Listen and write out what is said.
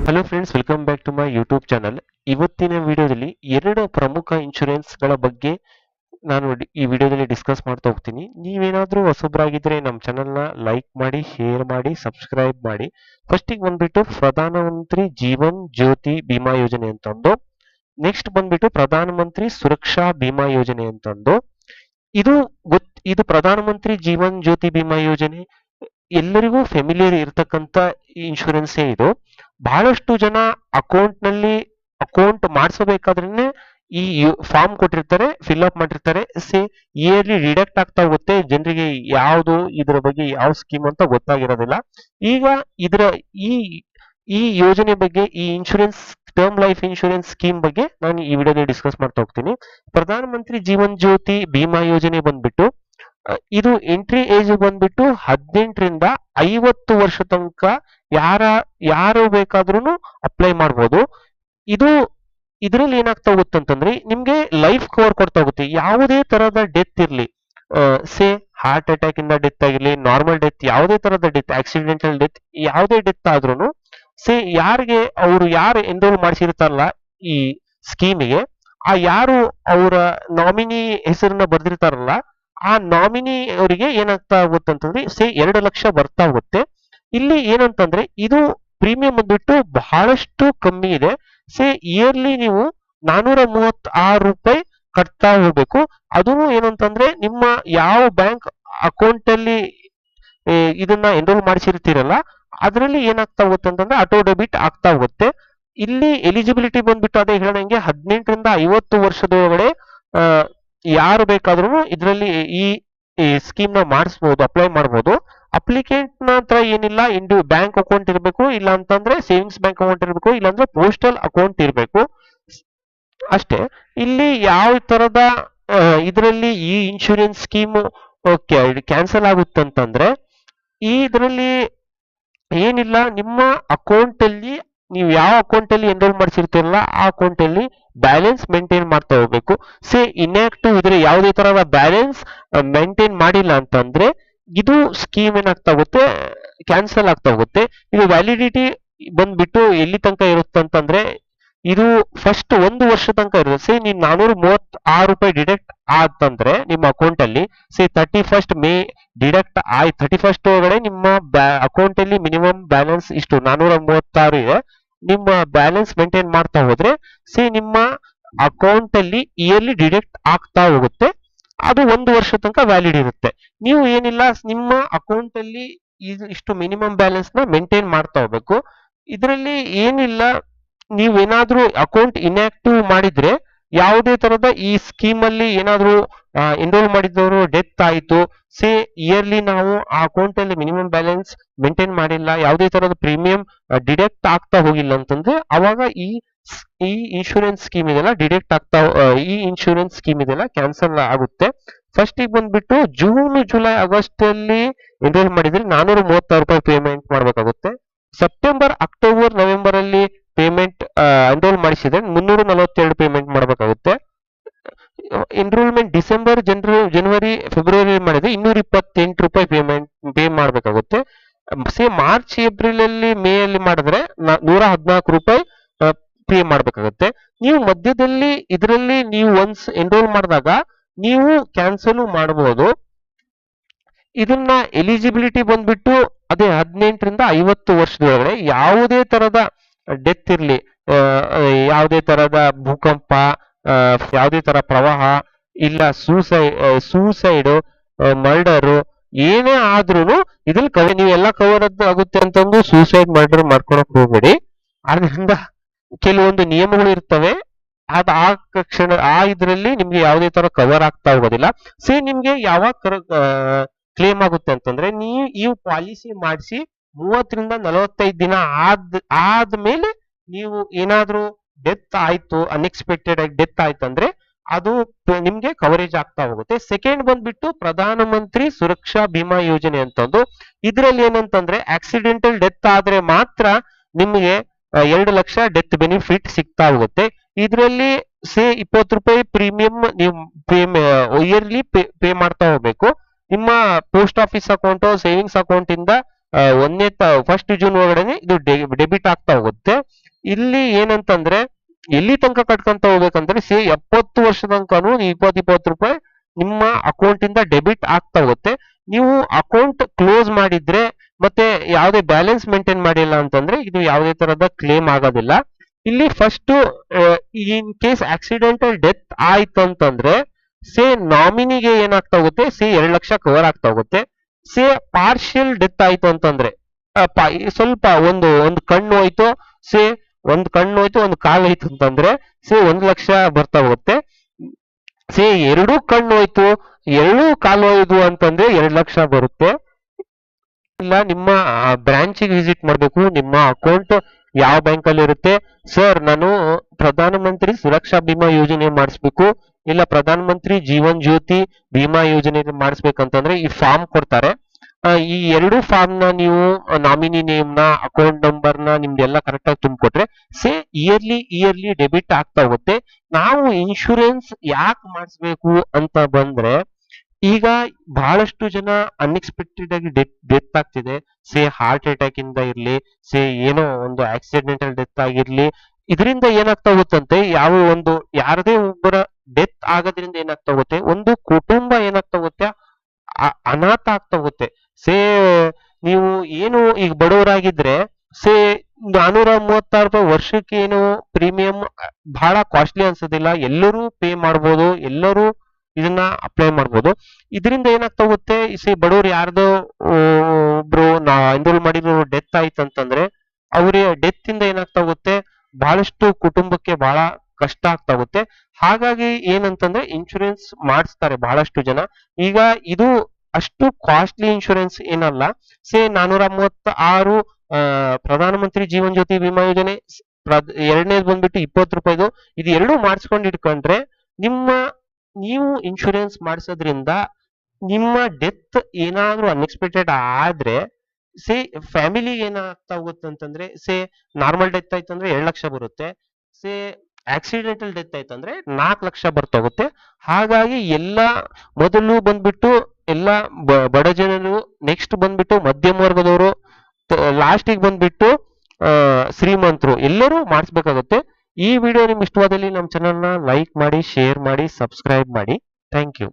Hello friends, welcome back to my YouTube channel. ಇವತ್ತಿನ ವಿಡಿಯೋದಲ್ಲಿ ಎರಡು ಪ್ರಮುಖ ಇನ್ಶೂರೆನ್ಸ್ಗಳ ಬಗ್ಗೆ ನಾನು ಈ ವಿಡಿಯೋದಲ್ಲಿ ಡಿಸ್ಕಸ್ ಮಾಡ್ತಾ ಹೋಗ್ತೀನಿ. ನೀವೇನಾದ್ರೂ ಹೊಸಬ್ರಾಗಿದ್ರೆ ನಮ್ಮ ಚಾನಲ್ನ ಲೈಕ್ ಮಾಡಿ, ಶೇರ್ ಮಾಡಿ, ಸಬ್ಸ್ಕ್ರೈಬ್ ಮಾಡಿ. ಫಸ್ಟಿಗೆ ಬಂದ್ಬಿಟ್ಟು ಪ್ರಧಾನಮಂತ್ರಿ ಜೀವನ್ ಜ್ಯೋತಿ ಬಿಮಾ ಯೋಜನೆ ಅಂತಂದು, ನೆಕ್ಸ್ಟ್ ಬಂದ್ಬಿಟ್ಟು ಪ್ರಧಾನಮಂತ್ರಿ ಸುರಕ್ಷಾ ಬಿಮಾ ಯೋಜನೆ ಅಂತಂದು. ಇದು ಪ್ರಧಾನಮಂತ್ರಿ ಜೀವನ್ ಜ್ಯೋತಿ ಬಿಮಾ ಯೋಜನೆ ಎಲ್ಲರಿಗೂ ಫೆಮಿಲಿಯರ್ ಇರತಕ್ಕಂತ ಇನ್ಶೂರೆನ್ಸೇ ಇದು. ಬಹಳಷ್ಟು ಜನ ಅಕೌಂಟ್ ಮಾಡಿಸಬೇಕಾದ್ರೆ ಈ ಫಾರ್ಮ್ ಕೊಟ್ಟಿರ್ತಾರೆ, ಫಿಲ್ ಅಪ್ ಮಾಡಿರ್ತಾರೆ. ಇಯರ್ಲಿ ಡಿಡಕ್ಟ್ ಆಗ್ತಾ ಹೋಗುತ್ತೆ. ಜನರಿಗೆ ಯಾವುದು ಇದರ ಬಗ್ಗೆ ಯಾವ ಸ್ಕೀಮ್ ಅಂತ ಗೊತ್ತಾಗಿರೋದಿಲ್ಲ. ಈಗ ಇದರ ಈ ಈ ಯೋಜನೆ ಬಗ್ಗೆ, ಈ insurance term life insurance scheme ಬಗ್ಗೆ ನಾನು ಈ ವಿಡಿಯೋದಲ್ಲಿ ಡಿಸ್ಕಸ್ ಮಾಡ್ತಾ ಹೋಗ್ತೀನಿ. ಪ್ರಧಾನ ಮಂತ್ರಿ ಜೀವನ್ ಜ್ಯೋತಿ ಬಿಮಾ ಯೋಜನೆ ಬಂದ್ಬಿಟ್ಟು ಇದು ಎಂಟ್ರಿ ಏಜ್ ಬಂದ್ಬಿಟ್ಟು 18ರಿಂದ 50 ವರ್ಷ ತನಕ ಯಾರು ಬೇಕಾದ್ರೂ ಅಪ್ಲೈ ಮಾಡ್ಬೋದು. ಇದರಲ್ಲಿ ಏನಾಗ್ತಾ ಹೋಗುತ್ತೆ ಅಂತಂದ್ರೆ ನಿಮ್ಗೆ ಲೈಫ್ ಕವರ್ ಕೊಡ್ತಾ ಹೋಗುತ್ತೆ. ಯಾವುದೇ ತರಹದ ಡೆತ್ ಇರ್ಲಿ, ಹಾರ್ಟ್ ಅಟ್ಯಾಕ್ ಇಂದ ಡೆತ್ ಆಗಿರ್ಲಿ, ನಾರ್ಮಲ್ ಡೆತ್, ಯಾವುದೇ ತರಹದ ಡೆತ್, ಆಕ್ಸಿಡೆಂಟಲ್ ಡೆತ್, ಯಾವುದೇ ಡೆತ್ ಆದ್ರೂ ಯಾರು ಎನ್ರೋಲ್ ಮಾಡಿಸಿರ್ತಾರಲ್ಲ ಈ ಸ್ಕೀಮಿಗೆ, ಯಾರು ಅವರ ನಾಮಿನಿ ಹೆಸರನ್ನ ಬರ್ದಿರ್ತಾರಲ್ಲ, ಆ ನಾಮಿನಿ ಅವರಿಗೆ ಏನಾಗ್ತಾ ಹೋಗುತ್ತೆ ಅಂತಂದ್ರೆ 2 ಲಕ್ಷ ಬರ್ತಾ ಹೋಗುತ್ತೆ. ಇಲ್ಲಿ ಏನಂತಂದ್ರೆ ಇದು ಪ್ರೀಮಿಯಂ ಬಂದ್ಬಿಟ್ಟು ಬಹಳಷ್ಟು ಕಮ್ಮಿ ಇದೆ. ಇಯರ್ಲಿ ನೀವು 436 ರೂಪಾಯಿ ಕಟ್ತಾ ಹೋಗ್ಬೇಕು. ಅದು ಏನಂತಂದ್ರೆ ನಿಮ್ಮ ಯಾವ ಬ್ಯಾಂಕ್ ಅಕೌಂಟ್ ಅಲ್ಲಿ ಇದನ್ನ ಎನ್ರೋಲ್ ಮಾಡಿಸಿರ್ತೀರಲ್ಲ ಅದರಲ್ಲಿ ಏನಾಗ್ತಾ ಹೋಗುತ್ತೆ ಅಂತಂದ್ರೆ ಆಟೋ ಡೆಬಿಟ್ ಆಗ್ತಾ ಹೋಗುತ್ತೆ. ಇಲ್ಲಿ ಎಲಿಜಿಬಿಲಿಟಿ ಬಂದ್ಬಿಟ್ಟು ಅದೇ ಹೇಳಂಗೆ 18ರಿಂದ 50 ವರ್ಷದೊಳಗಡೆ ಯಾರು ಬೇಕಾದ್ರೂ ಇದರಲ್ಲಿ ಈ ಸ್ಕೀಮ್ ನ ಮಾಡಿಸಬಹುದು, ಅಪ್ಲೈ ಮಾಡಬಹುದು. ಅಪ್ಲಿಕೆಂಟ್ ನ ಹತ್ರ ಏನಿಲ್ಲ, ಬ್ಯಾಂಕ್ ಅಕೌಂಟ್ ಇರಬೇಕು, ಇಲ್ಲ ಅಂತಂದ್ರೆ ಸೇವಿಂಗ್ಸ್ ಬ್ಯಾಂಕ್ ಅಕೌಂಟ್ ಇರಬೇಕು, ಇಲ್ಲಾಂದ್ರೆ ಪೋಸ್ಟಲ್ ಅಕೌಂಟ್ ಇರಬೇಕು ಅಷ್ಟೇ. ಇಲ್ಲಿ ಯಾವ ತರದ ಇದರಲ್ಲಿ ಈ ಇನ್ಶೂರೆನ್ಸ್ ಸ್ಕೀಮ್ ಕ್ಯಾನ್ಸಲ್ ಆಗುತ್ತೆ ಅಂತಂದ್ರೆ, ಇದರಲ್ಲಿ ಏನಿಲ್ಲ, ನಿಮ್ಮ ಅಕೌಂಟ್ ಅಲ್ಲಿ ನೀವು ಯಾವ ಅಕೌಂಟ್ ಅಲ್ಲಿ ಎನ್ರೋಲ್ ಮಾಡಿಸಿರ್ತೀರಲ್ಲ ಆ ಅಕೌಂಟ್ ಅಲ್ಲಿ ಬ್ಯಾಲೆನ್ಸ್ ಮೇಂಟೈನ್ ಮಾಡ್ತಾ ಹೋಗ್ಬೇಕು. ಇನ್ಆಕ್ಟಿವ್ ಇದ್ರೆ ಯಾವುದೇ ತರಹದ ಬ್ಯಾಲೆನ್ಸ್ ಮೇಂಟೈನ್ ಮಾಡಿಲ್ಲ ಅಂತಂದ್ರೆ ಇದು ಸ್ಕೀಮ್ ಏನಾಗ್ತಾ ಹೋಗುತ್ತೆ, ಕ್ಯಾನ್ಸಲ್ ಆಗ್ತಾ ಹೋಗುತ್ತೆ. ಇದು ವ್ಯಾಲಿಡಿಟಿ ಬಂದ್ಬಿಟ್ಟು ಎಲ್ಲಿ ತನಕ ಇರುತ್ತೆ ಅಂತಂದ್ರೆ, ಇದು ಫಸ್ಟ್ 1 ವರ್ಷ ತನಕ ಇರುತ್ತೆ. ನೀವು 436 ರೂಪಾಯಿ ಡಿಡಕ್ಟ್ ಆತಂದ್ರೆ ನಿಮ್ಮ ಅಕೌಂಟ್ ಅಲ್ಲಿ 31st ಮೇ ಡಿಡಕ್ಟ್ 31st ಒಳಗಡೆ ನಿಮ್ಮ ಅಕೌಂಟ್ ಅಲ್ಲಿ ಮಿನಿಮಮ್ ಬ್ಯಾಲೆನ್ಸ್ ಇಷ್ಟು 436 ಇದೆ. ನಿಮ್ಮ ಬ್ಯಾಲೆನ್ಸ್ ಮೇಂಟೈನ್ ಮಾಡ್ತಾ ಹೋದ್ರೆ ನಿಮ್ಮ ಅಕೌಂಟ್ ಅಲ್ಲಿ ಇಯರ್ಲಿ ಡಿಡಕ್ಟ್ ಆಗ್ತಾ ಹೋಗುತ್ತೆ. ಅದು 1 ವರ್ಷ ತನಕ ವ್ಯಾಲಿಡ್ ಇರುತ್ತೆ. ನೀವು ಏನಿಲ್ಲ, ನಿಮ್ಮ ಅಕೌಂಟ್ ಅಲ್ಲಿ ಇಷ್ಟು ಮಿನಿಮಮ್ ಬ್ಯಾಲೆನ್ಸ್ ನ ಮೇಂಟೈನ್ ಮಾಡ್ತಾ ಹೋಗ್ಬೇಕು. ಇದರಲ್ಲಿ ಏನಿಲ್ಲ, ನೀವೇನಾದ್ರೂ ಅಕೌಂಟ್ ಇನ್ಆಕ್ಟಿವ್ ಮಾಡಿದ್ರೆ, ಯಾವುದೇ ತರದ ಈ ಸ್ಕೀಮ್ ಅಲ್ಲಿ ಏನಾದ್ರೂ ಎನ್ರೋಲ್ ಮಾಡಿದವರು ಡೆತ್ ಆಯ್ತು, ಇಯರ್ಲಿ ನಾವು ಆ ಅಕೌಂಟ್ ಅಲ್ಲಿ ಮಿನಿಮಮ್ ಬ್ಯಾಲೆನ್ಸ್ ಮೇಂಟೈನ್ ಮಾಡಿಲ್ಲ, ಯಾವುದೇ ತರದ ಪ್ರೀಮಿಯಂ ಡಿಡಕ್ಟ್ ಆಗ್ತಾ ಹೋಗಿಲ್ಲ ಅಂತಂದ್ರೆ ಅವಾಗ ಈ ಇನ್ಶೂರೆನ್ಸ್ ಸ್ಕೀಮ್ ಇದೆಲ್ಲ ಡಿಡಕ್ಟ್ ಆಗ್ತಾ, ಈ ಇನ್ಶೂರೆನ್ಸ್ ಸ್ಕೀಮ್ ಇದೆಲ್ಲ ಕ್ಯಾನ್ಸಲ್ ಆಗುತ್ತೆ. ಫಸ್ಟ್ ಈಗ ಬಂದ್ಬಿಟ್ಟು ಜೂನ್, ಜುಲೈ, ಆಗಸ್ಟ್ ಅಲ್ಲಿ ಎನ್ರೋಲ್ ಮಾಡಿದ್ರೆ 436 ರೂಪಾಯಿ ಪೇಮೆಂಟ್ ಮಾಡಬೇಕಾಗುತ್ತೆ. ಸೆಪ್ಟೆಂಬರ್, ಅಕ್ಟೋಬರ್, ನವೆಂಬರ್ ಅಲ್ಲಿ ಪೇಮೆಂಟ್ ಎನ್ರೋಲ್ ಮಾಡಿಸಿದ್ರೆ 342 ಪೇಮೆಂಟ್ ಮಾಡಬೇಕಾಗುತ್ತೆ. ಎನ್ರೋಲ್ಮೆಂಟ್ ಡಿಸೆಂಬರ್, ಜನವರಿ, ಫೆಬ್ರವರಿ ಮಾಡಿದ್ರೆ 228 ರೂಪಾಯಿ ಪೇ ಮಾಡಬೇಕಾಗುತ್ತೆ. ಮಾರ್ಚ್, ಏಪ್ರಿಲ್ ಅಲ್ಲಿ, ಮೇ ಅಲ್ಲಿ ಮಾಡಿದ್ರೆ 114 ರೂಪಾಯಿ ಪೇ ಮಾಡಬೇಕಾಗುತ್ತೆ. ನೀವು ಮಧ್ಯದಲ್ಲಿ ಇದರಲ್ಲಿ ನೀವು ಒನ್ಸ್ ಎನ್ರೋಲ್ ಮಾಡಿದಾಗ ನೀವು ಕ್ಯಾನ್ಸಲ್ ಮಾಡಬಹುದು. ಇದನ್ನ ಎಲಿಜಿಬಿಲಿಟಿ ಬಂದ್ಬಿಟ್ಟು ಅದೇ 18ರಿಂದ 50 ವರ್ಷದೊಳಗಡೆ ಯಾವುದೇ ತರದ ಡೆತ್ ಇರ್ಲಿ, ಯಾವುದೇ ತರದ ಭೂಕಂಪ, ಯಾವುದೇ ತರ ಪ್ರವಾಹ, ಇಲ್ಲ ಸೂಸೈಡ್, ಮರ್ಡರ್ ಏನೇ ಆದ್ರೂ ಇದ್ರಲ್ಲಿ ನೀವೆಲ್ಲ ಕವರ್ ಆಗುತ್ತೆ ಅಂತಂದು ಸೂಸೈಡ್, ಮರ್ಡರ್ ಮಾಡ್ಕೊಳಕ್ ಹೋಗ್ಬೇಡಿ. ಆದ್ರಿಂದ ಕೆಲವೊಂದು ನಿಯಮಗಳು ಇರ್ತವೆ, ಇದ್ರಲ್ಲಿ ನಿಮ್ಗೆ ಯಾವುದೇ ತರ ಕವರ್ ಆಗ್ತಾ ಹೋಗೋದಿಲ್ಲ. ನಿಮ್ಗೆ ಯಾವಾಗ ಕ್ಲೇಮ್ ಆಗುತ್ತೆ ಅಂತಂದ್ರೆ, ನೀವು ಈ ಪಾಲಿಸಿ ಮಾಡಿಸಿ 30ರಿಂದ 45 ದಿನ ಆದ್ಮೇಲೆ ನೀವು ಏನಾದ್ರೂ ಡೆತ್ ಆಯ್ತು, ಅನ್ಎಕ್ಸ್ಪೆಕ್ಟೆಡ್ ಆಗಿ ಡೆತ್ ಆಯ್ತು ಅಂದ್ರೆ ಅದು ನಿಮ್ಗೆ ಕವರೇಜ್ ಆಗ್ತಾ ಹೋಗುತ್ತೆ. ಸೆಕೆಂಡ್ ಬಂದ್ಬಿಟ್ಟು ಪ್ರಧಾನ ಮಂತ್ರಿ ಸುರಕ್ಷಾ ಬಿಮಾ ಯೋಜನೆ ಅಂತಂದು. ಇದ್ರಲ್ಲಿ ಏನಂತಂದ್ರೆ ಆಕ್ಸಿಡೆಂಟಲ್ ಡೆತ್ ಆದ್ರೆ ಮಾತ್ರ ನಿಮ್ಗೆ 2 ಲಕ್ಷ ಡೆತ್ ಬೆನಿಫಿಟ್ ಸಿಗ್ತಾ ಹೋಗುತ್ತೆ. ಇದರಲ್ಲಿ 20 ರೂಪಾಯಿ ಪ್ರೀಮಿಯಂ ನೀವು ಇಯರ್ಲಿ ಪೇ ಮಾಡ್ತಾ ಹೋಗ್ಬೇಕು. ನಿಮ್ಮ post office account, savings account ಇಂದ ಫಸ್ಟ್ ಜೂನ್ ಒಳಗಡೆ ಇದು ಡೆಬಿಟ್ ಆಗ್ತಾ ಹೋಗುತ್ತೆ. ಇಲ್ಲಿ ಏನಂತಂದ್ರೆ ಎಲ್ಲಿ ತನಕ ಕಟ್ಕೊಂತ ಹೋಗ್ಬೇಕಂದ್ರೆ 70 ವರ್ಷ ತನಕನು 20 ರೂಪಾಯಿ ನಿಮ್ಮ ಅಕೌಂಟ್ ಇಂದ ಡೆಬಿಟ್ ಆಗ್ತಾ ಹೋಗುತ್ತೆ. ನೀವು ಅಕೌಂಟ್ ಕ್ಲೋಸ್ ಮಾಡಿದ್ರೆ ಮತ್ತೆ ಯಾವುದೇ ಬ್ಯಾಲೆನ್ಸ್ ಮೇಂಟೈನ್ ಮಾಡಿಲ್ಲ ಅಂತಂದ್ರೆ ಇದು ಯಾವುದೇ ತರದ ಕ್ಲೇಮ್ ಆಗೋದಿಲ್ಲ. ಇಲ್ಲಿ first in case accidental death ಆಯ್ತು ಅಂತಂದ್ರೆ ನಾಮಿನಿಗೆ ಏನಾಗ್ತಾ ಹೋಗುತ್ತೆ 2 ಲಕ್ಷ ಕವರ್ ಆಗ್ತಾ ಹೋಗುತ್ತೆ. ಪಾರ್ಷಿಯಲ್ ಡೆತ್ ಆಯ್ತು ಅಂತಂದ್ರೆ ಸ್ವಲ್ಪ ಒಂದು ಕಣ್ಣು ಹೋಯ್ತು ಒಂದು ಕಾಲು ಹೋಯ್ತು ಅಂತಂದ್ರೆ 1 ಲಕ್ಷ ಬರ್ತಾ ಹೋಗುತ್ತೆ. ಎರಡು ಕಣ್ಣು ಹೋಯ್ತು 2 ಕಾಲು ಹೋಯ್ತು ಅಂತಂದ್ರೆ 2 ಲಕ್ಷ ಬರುತ್ತೆ. ಇಲ್ಲ ನಿಮ್ಮ ಬ್ರಾಂಚಿಗೆ ವಿಸಿಟ್ ಮಾಡಬೇಕು. ನಿಮ್ಮ ಅಕೌಂಟ್ ಯಾವ ಬ್ಯಾಂಕ್ ಅಲ್ಲಿ ಇರುತ್ತೆ, ಸರ್ ನಾನು ಪ್ರಧಾನ ಮಂತ್ರಿ ಸುರಕ್ಷಾ ಬಿಮಾ ಯೋಜನೆ ಮಾಡಿಸ್ಬೇಕು, ಇಲ್ಲ ಪ್ರಧಾನ ಮಂತ್ರಿ ಜೀವನ್ ಜ್ಯೋತಿ ಬಿಮಾ ಯೋಜನೆ ಮಾಡಿಸ್ಬೇಕಂತಂದ್ರೆ ಈ ಫಾರ್ಮ್ ಕೊಡ್ತಾರೆ. ಈ 2 ಫಾರ್ಮ್ ನ ನೀವು ನಾಮಿನಿ ನೇಮ್ ನ ಅಕೌಂಟ್ ನಂಬರ್ ನ ನಿಮ್ದೆಲ್ಲ ಕರೆಕ್ಟ್ ಆಗಿ ತುಂಬಿಕೊಟ್ರೆ ಇಯರ್ಲಿ ಡೆಬಿಟ್ ಆಗ್ತಾ ಹೋಗುತ್ತೆ. ನಾವು ಇನ್ಶೂರೆನ್ಸ್ ಯಾಕೆ ಮಾಡಿಸ್ಬೇಕು ಅಂತ ಬಂದ್ರೆ ಈಗ ಬಹಳಷ್ಟು ಜನ ಅನ್ಎಕ್ಸ್ಪೆಕ್ಟೆಡ್ ಆಗಿ ಡೆತ್ ಆಗ್ತಿದೆ. ಹಾರ್ಟ್ ಅಟ್ಯಾಕ್ ಇಂದ ಇರ್ಲಿ, ಏನೋ ಒಂದು ಆಕ್ಸಿಡೆಂಟಲ್ ಡೆತ್ ಆಗಿರ್ಲಿ, ಇದರಿಂದ ಏನಾಗ್ತಾ ಹೋಗುತ್ತಂತೆ ಯಾರದೇ ಒಬ್ಬರ ಡೆತ್ ಆಗೋದ್ರಿಂದ ಏನಾಗ್ತಾ ಹೋಗುತ್ತೆ, ಒಂದು ಕುಟುಂಬ ಏನಾಗ್ತಾ ಹೋಗುತ್ತೆ ಅನಾಥ ಆಗ್ತಾ ಹೋಗುತ್ತೆ. ನೀವು ಏನು ಈಗ ಬಡವರಾಗಿದ್ರೆ 436 ರೂಪಾಯಿ ವರ್ಷಕ್ಕೆ ಏನು ಪ್ರೀಮಿಯಂ ಬಹಳ ಕಾಸ್ಟ್ಲಿ ಅನ್ಸೋದಿಲ್ಲ, ಎಲ್ಲರೂ ಪೇ ಮಾಡ್ಬೋದು, ಎಲ್ಲರೂ ಇದನ್ನ ಅಪ್ಲೈ ಮಾಡ್ಬೋದು. ಇದರಿಂದ ಏನಾಗ್ತಾ ಹೋಗುತ್ತೆ, ಬಡವರು ಯಾರ್ದೋ ಒಬ್ರು ಎನ್ರೋಲ್ ಮಾಡಿರೋ ಡೆತ್ ಆಯ್ತು ಅಂತಂದ್ರೆ ಅವ್ರ ಡೆತ್ ಇಂದ ಏನಾಗ್ತಾ ಹೋಗುತ್ತೆ ಬಹಳಷ್ಟು ಕುಟುಂಬಕ್ಕೆ ಬಹಳ ಕಷ್ಟ ಆಗ್ತಾ ಹೋಗುತ್ತೆ. ಹಾಗಾಗಿ ಏನಂತಂದ್ರೆ ಇನ್ಶೂರೆನ್ಸ್ ಮಾಡಿಸ್ತಾರೆ ಬಹಳಷ್ಟು ಜನ. ಈಗ ಇದು ಅಷ್ಟು ಕಾಸ್ಟ್ಲಿ ಇನ್ಶೂರೆನ್ಸ್ ಏನಲ್ಲ. 436 ಪ್ರಧಾನ ಮಂತ್ರಿ ಜೀವನ್ ಜ್ಯೋತಿ ವಿಮಾ ಯೋಜನೆ, ಎರಡನೇದು ಬಂದ್ಬಿಟ್ಟು 20 ರೂಪಾಯಿದು. ಇದು ಎರಡು ಮಾಡಿಸ್ಕೊಂಡು ಇಟ್ಕೊಂಡ್ರೆ ನೀವು ಇನ್ಶೂರೆನ್ಸ್ ಮಾಡಿಸೋದ್ರಿಂದ ನಿಮ್ಮ ಡೆತ್ ಏನಾದ್ರೂ ಅನ್ಎಕ್ಸ್ಪೆಕ್ಟೆಡ್ ಆದ್ರೆ ಫ್ಯಾಮಿಲಿಗೆ ಏನಾಗ್ತಾ ಹೋಗುತ್ತೆ ಅಂತಂದ್ರೆ ನಾರ್ಮಲ್ ಡೆತ್ ಆಯ್ತು ಅಂದ್ರೆ 2 ಲಕ್ಷ ಬರುತ್ತೆ. ಆಕ್ಸಿಡೆಂಟಲ್ ಡೆತ್ ಆಯ್ತು ಅಂದ್ರೆ 4 ಲಕ್ಷ ಬರ್ತಾ ಹೋಗುತ್ತೆ. ಹಾಗಾಗಿ ಮೊದಲು ಬಂದ್ಬಿಟ್ಟು ಎಲ್ಲ ಬಡ ಜನರು, ನೆಕ್ಸ್ಟ್ ಬಂದ್ಬಿಟ್ಟು ಮಧ್ಯಮ ವರ್ಗದವರು, ಲಾಸ್ಟಿಗೆ ಬಂದ್ಬಿಟ್ಟು ಶ್ರೀಮಂತರು ಎಲ್ಲರೂ ಮಾಡಿಸ್ಬೇಕಾಗುತ್ತೆ. ಈ ವಿಡಿಯೋ ನಿಮ್ಗೆ ಇಷ್ಟವಾದಲ್ಲಿ ನಮ್ಮ ಚಾನಲ್ನ ಲೈಕ್ ಮಾಡಿ, ಶೇರ್ ಮಾಡಿ, ಸಬ್ಸ್ಕ್ರೈಬ್ ಮಾಡಿ. Thank you.